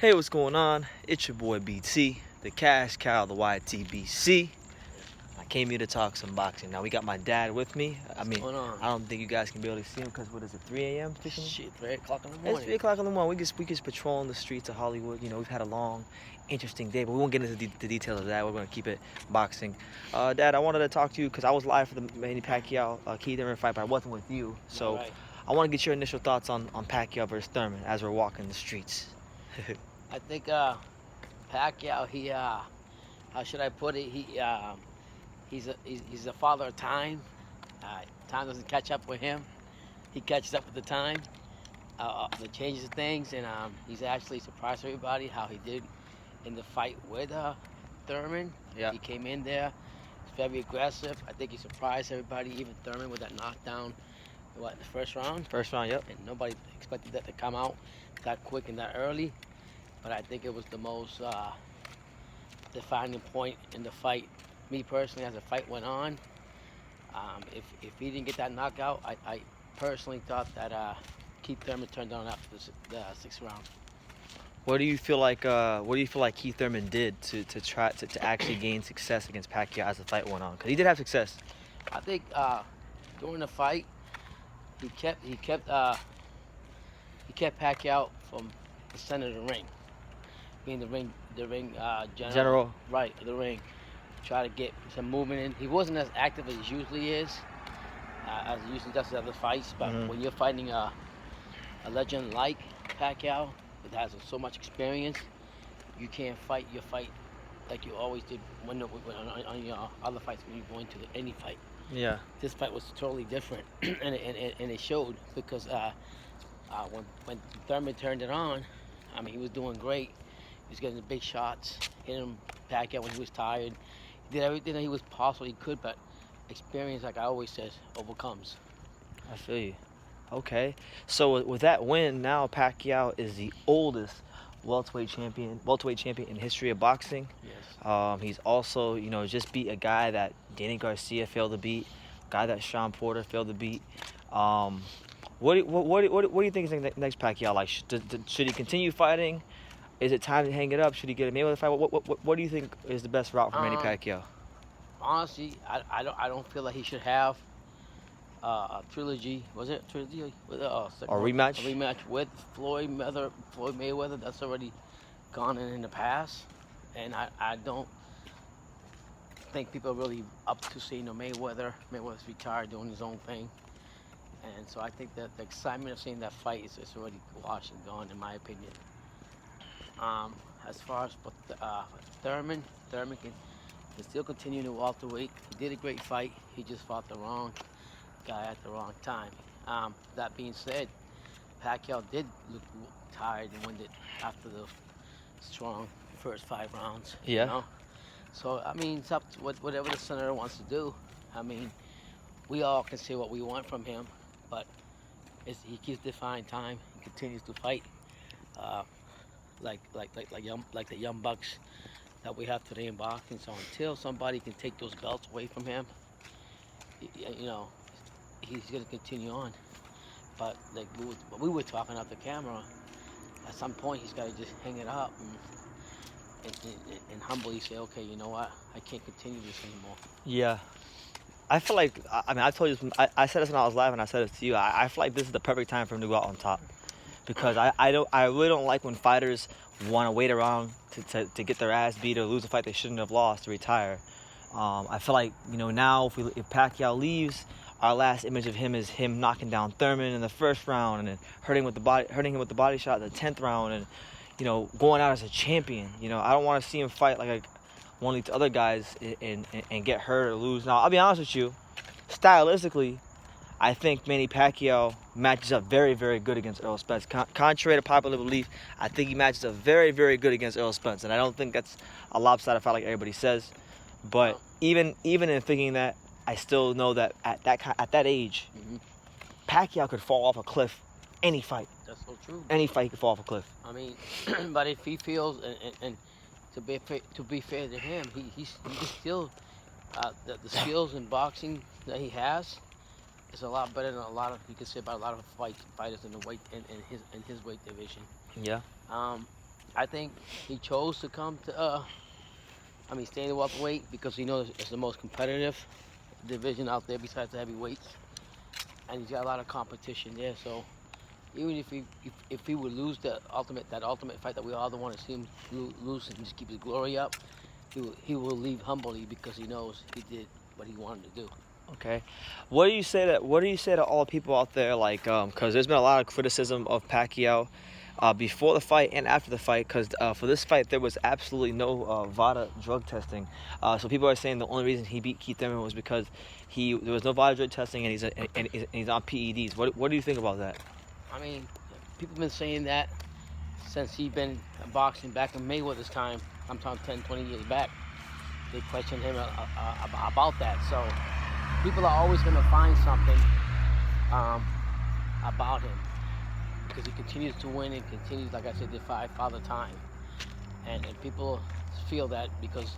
Hey, what's going on? It's your boy BT, the cash cow, the YTBC. I came here to talk some boxing. Now we got my dad with me. What's going on? I don't think you guys can be able to see him because what is it, 3 a.m. Shit, 3 o'clock in the morning. It's 3 o'clock in the morning. We just patrolling the streets of Hollywood. You know, we've had a long, interesting day, but we won't get into the details of that. We're going to keep it boxing. Dad, I wanted to talk to you because I was live for the Manny Pacquiao Keith Thurman fight, but I wasn't with you. So Right. I want to get your initial thoughts on Pacquiao versus Thurman as we're walking the streets. I think Pacquiao, he how should I put it? He's a father of time. Time doesn't catch up with him. He catches up with the time. The changes of things, and he's actually surprised everybody how he did in the fight with Thurman. Yeah. He came in there, he's very aggressive. I think he surprised everybody, even Thurman, with that knockdown. What, the first round? First round, yep. And nobody expected that to come out that quick and that early. But I think it was the most defining point in the fight. Me personally, as the fight went on, if he didn't get that knockout, I personally thought that Keith Thurman turned on after the sixth round. What do you feel like Keith Thurman did to try to actually gain success against Pacquiao as the fight went on? Because he did have success. I think during the fight, he kept Pacquiao from the center of the ring, being the ring general. Right, the ring. Try to get some movement in. He wasn't as active as he usually is, as he usually does in other fights. But when you're fighting a legend like Pacquiao, that has so much experience, you can't fight your fight like you always did on your other fights when you go into any fight. Yeah. This fight was totally different, and it showed because when Thurman turned it on, I mean, he was doing great. He was getting the big shots, hitting Pacquiao when he was tired. He did everything that he was possible he could, but experience, like I always says, overcomes. I feel you. Okay. So with that win, now Pacquiao is the oldest welterweight champion in history of boxing. Yes. He's also, just beat a guy that Danny Garcia failed to beat, a guy that Sean Porter failed to beat. What do you think is next Pacquiao? Like, should he continue fighting? Is it time to hang it up? Should he get a Mayweather fight? What do you think is the best route for Manny Pacquiao? Honestly, I don't feel like he should have a trilogy. Was it a trilogy? With a rematch? A rematch with Floyd Mayweather. That's already gone in the past, and I don't think people are really up to seeing Mayweather. Mayweather's retired, doing his own thing, and so I think that the excitement of seeing that fight is already washed and gone, in my opinion. As far as Thurman can still continue to welterweight. He did a great fight. He just fought the wrong guy at the wrong time. That being said, Pacquiao did look tired and winded after the strong first 5 rounds. Yeah. You know? So I mean, it's up to whatever the senator wants to do. I mean, we all can say what we want from him, but he keeps defying time. He continues to fight. Like the young bucks that we have today in boxing. So until somebody can take those belts away from him, he's going to continue on. But like we were talking off the camera, at some point he's got to just hang it up and humbly say, okay, you know what, I can't continue this anymore. Yeah. I feel like, I told you this, I said this when I was live and I said it to you. I feel like this is the perfect time for him to go out on top. Because I really don't like when fighters want to wait around to get their ass beat or lose a fight they shouldn't have lost to retire. I feel like now if Pacquiao leaves, our last image of him is him knocking down Thurman in the first round and then hurting him with the body shot in the 10th round and going out as a champion. I don't want to see him fight like one of these other guys and get hurt or lose. Now I'll be honest with you, stylistically, I think Manny Pacquiao matches up very, very good against Errol Spence. Contrary to popular belief, I think he matches up very, very good against Errol Spence, and I don't think that's a lopsided fight like everybody says. But even in thinking that, I still know that at that age, Pacquiao could fall off a cliff any fight. That's so true. Any fight could fall off a cliff. I mean, but if he feels and to be fair to him, he still the skills in boxing that he has. It's a lot better than a lot of, you could say about a lot of fighters in the weight in his weight division. Yeah. I think he chose to come to, stay in the welterweight because he knows it's the most competitive division out there besides the heavyweights, and he's got a lot of competition there. So even if he would lose that ultimate fight that we all don't want to see him lose and just keep his glory up, he will leave humbly because he knows he did what he wanted to do. Okay, what do you say to all the people out there, like, because there's been a lot of criticism of Pacquiao before the fight and after the fight, because for this fight there was absolutely no VADA drug testing. So people are saying the only reason he beat Keith Thurman was because there was no VADA drug testing, and he's on PEDs. What do you think about that? I mean, people have been saying that since he's been boxing back in Mayweather's time. I'm talking 10, 20 years back. They questioned him about that. So people are always going to find something about him because he continues to win and continues, like I said, defy Father Time. And people feel that because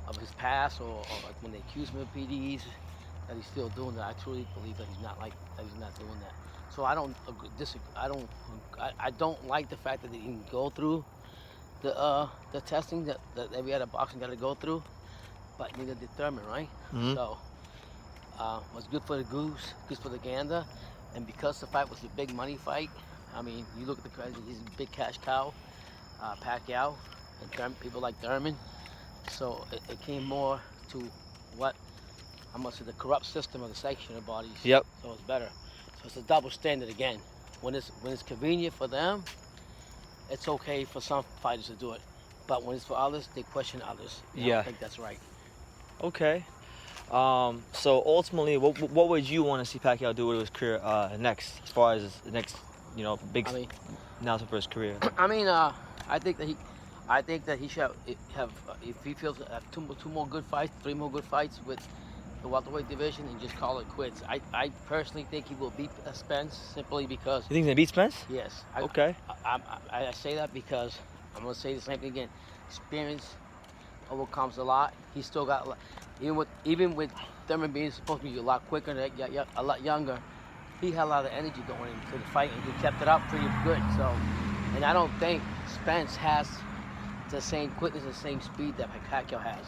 of his past or like when they accuse him of PDs, that he's still doing that. I truly believe that he's not doing that. So I don't disagree. I don't like the fact that he can go through the testing that every other boxing got to go through, but neither did Thurman, right? Mm-hmm. So what's good for the goose, good for the gander, and because the fight was a big money fight, I mean, you look at he's a big cash cow, Pacquiao, and people like Thurman. So it came more to how much of the corrupt system of the sanctioning bodies. Yep. So it's better. So it's a double standard again. When it's convenient for them, it's okay for some fighters to do it. But when it's for others, they question others. I don't think that's right. Okay. So ultimately, what would you want to see Pacquiao do with his career next, as far as his next, big announcement for his career? I think that he should have if he feels two more good fights, 3 more good fights with the welterweight division, and just call it quits. I personally think he will beat Spence simply because. You think he's gonna beat Spence? Yes. Okay. I say that because I'm gonna say the same thing again. Experience overcomes a lot. He's still got even with Thurman being supposed to be a lot quicker and a lot younger. He had a lot of energy going into the fight, and he kept it up pretty good. So, and I don't think Spence has the same quickness and same speed that Pacquiao has.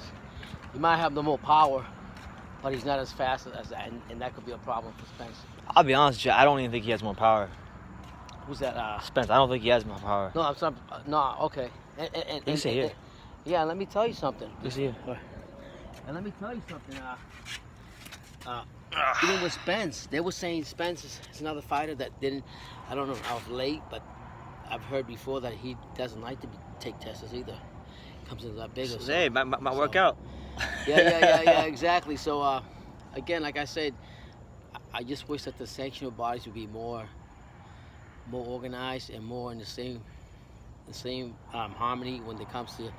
He might have the more power, but he's not as fast as that, and that could be a problem for Spence. I'll be honest with you, I don't even think he has more power. Who's that? Spence. I don't think he has more power. No, okay. Let me see here. Yeah, let me tell you something. Let me see here. And let me tell you something. Even with Spence, they were saying Spence is another fighter that didn't. I don't know. I was late, but I've heard before that he doesn't like to take tests either. Comes in a lot bigger. So, hey, might work out. Yeah, exactly. So, again, like I said, I just wish that the sanctional bodies would be more organized and more in the same harmony when it comes to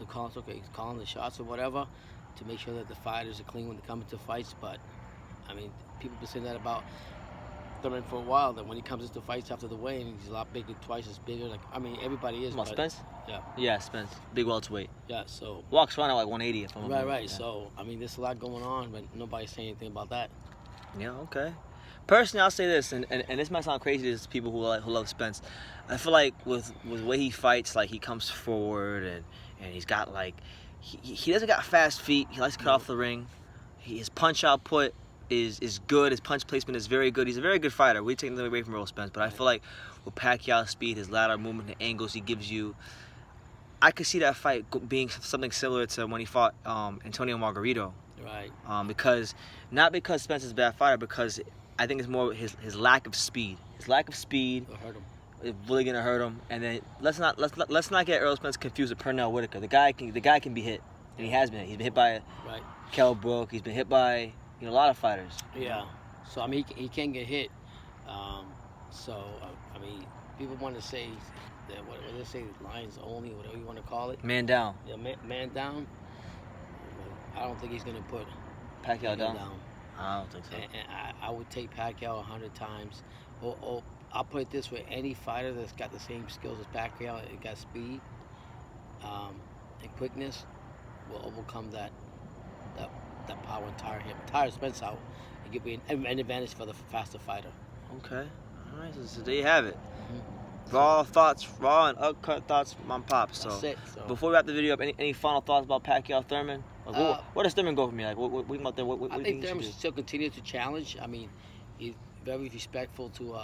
calling the shots or whatever, to make sure that the fighters are clean when they come into fights. But I mean, people have been saying that about Thurman for a while, that when he comes into fights after the weigh, he's a lot bigger, twice as bigger. Like, I mean, everybody is. Spence? Yeah. Yeah, Spence. Big welterweight. Yeah, so. Walks around at like 180 if I'm Right. Yeah. So, I mean, there's a lot going on, but nobody's saying anything about that. Yeah, okay. Personally, I'll say this, and this might sound crazy to people who love Spence. I feel like with the way he fights, like he comes forward and he's got like he doesn't got fast feet. He likes to cut off the ring. His punch output is good. His punch placement is very good. He's a very good fighter. We take nothing away from Errol Spence, but I feel like with Pacquiao's speed, his lateral movement, the angles he gives you, I could see that fight being something similar to when he fought Antonio Margarito. Right. Not because Spence is a bad fighter, because I think it's more his lack of speed. His lack of speed It'll hurt him. is really gonna hurt him. And then let's not get Errol Spence confused with Pernell Whitaker. The guy can be hit, and he has been. He's been hit by Kell Brook. He's been hit by a lot of fighters. Yeah. So I mean, he can get hit. I mean, people want to say that what they say, lions only, whatever you want to call it. Man down. Yeah, man down. I don't think he's gonna put Pacquiao down. I don't think so. And I would take Pacquiao 100 times. Or I'll put it this way: any fighter that's got the same skills as Pacquiao, and got speed and quickness, will overcome that power and tire Spence out, and give me an advantage for the faster fighter. Okay. All right. So there you have it. Mm-hmm. Raw thoughts, raw and uncut thoughts from my pops. So, that's it. So. Before we wrap the video up, any final thoughts about Pacquiao Thurman? Like, where does Thurman go from here? Like, what about there? What I do you think think Thurman should still continue to challenge. I mean, he's very respectful to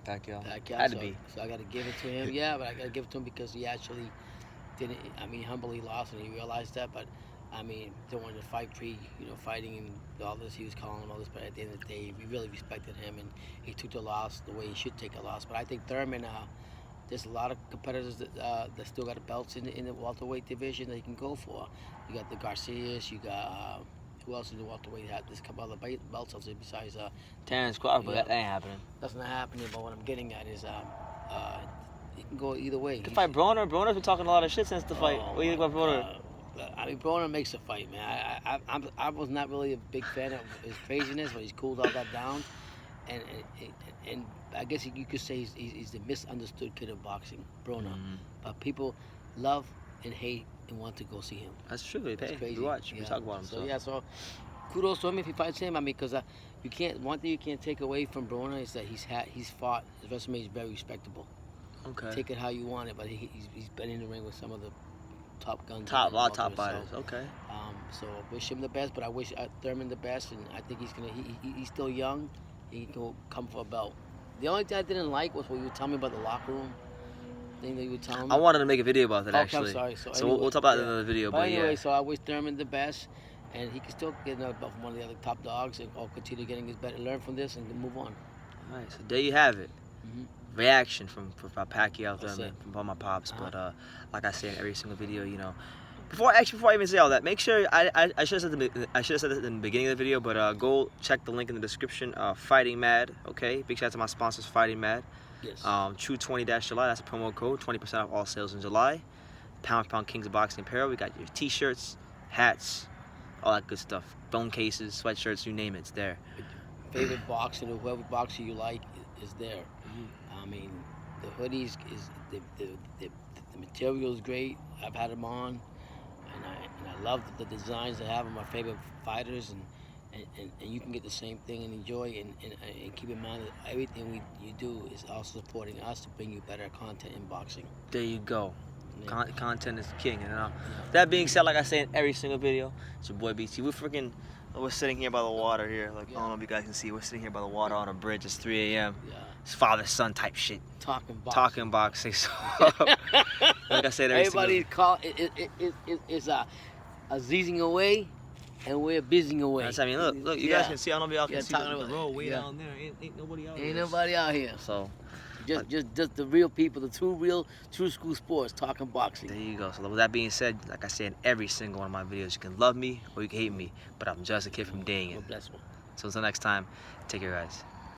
Pacquiao. Had to be. So I got to give it to him. Yeah, but I got to give it to him because he actually didn't. I mean, humbly lost, and he realized that. But I mean, don't want to fight fighting and all this. He was calling all this, but at the end of the day, we really respected him, and he took the loss the way he should take a loss. But I think Thurman, there's a lot of competitors that still got belts in the welterweight division that he can go for. You got the Garcias, you got who else in the welterweight? There's a couple other belts out there besides Terrence Crawford, but that ain't happening. That's not happening. But what I'm getting at is he can go either way. He can fight Broner. Broner's been talking a lot of shit since the fight. What do you think about Broner? I mean, Broner makes a fight, man. I was not really a big fan of his craziness, but he's cooled all that down. And I guess you could say he's the misunderstood kid of boxing, Broner. But people love and hate and want to go see him. That's true. That's crazy. We watch. We talk about him. So yeah, so kudos to him if he fights him. I mean, because one thing you can't take away from Broner is that he's fought. His resume is very respectable. Okay. Take it how you want it, but he's been in the ring with some of the top guns. A lot of top fighters. Okay. So I wish him the best, but I wish Thurman the best, and I think he's still young. He can come for a belt. The only thing I didn't like was what you were telling me about the locker room thing that you were telling me. I wanted to make a video about that, actually. I'm sorry. So anyway, we'll talk about it in the video. But anyway, so I wish Thurman the best, and he can still get another belt from one of the other top dogs, and continue getting his better, learn from this, and move on. All right, so there you have it. Reaction from Pacquiao Thurman from all my pops. But like I say in every single video, before I even say all that, make sure I should have said it in the beginning of the video, but go check the link in the description. Fighting Mad, okay. Big shout out to my sponsors, Fighting Mad. Yes. True 20-July. That's a promo code. 20% off all sales in July. Pound for Pound Kings of Boxing Apparel. We got your T-shirts, hats, all that good stuff. Phone cases, sweatshirts, you name it, it's there. Favorite boxer, whoever boxer you like is there. I mean, the hoodies the material is great. I've had them on, and I love the designs they have of my favorite fighters, and you can get the same thing and enjoy and keep in mind that everything you do is also supporting us to bring you better content in boxing. There you go. Yeah. Content is king, That being said, like I say in every single video, it's your boy BT. We're sitting here by the water here. Like, I don't know if you guys can see. We're sitting here by the water on a bridge. It's 3 a.m. Yeah. It's father-son type shit. Talking boxing. So, like I said, everybody is zeezing away, and we're busying away. I mean, look, you guys can see. I don't know if y'all can see the road way down there. Ain't nobody out here. Ain't nobody out here. So, just the real people, the true school sports, talking boxing. There you go. So with that being said, like I say in every single one of my videos, you can love me or you can hate me, but I'm just a kid from Dang It. Bless one. So until next time, take care, guys.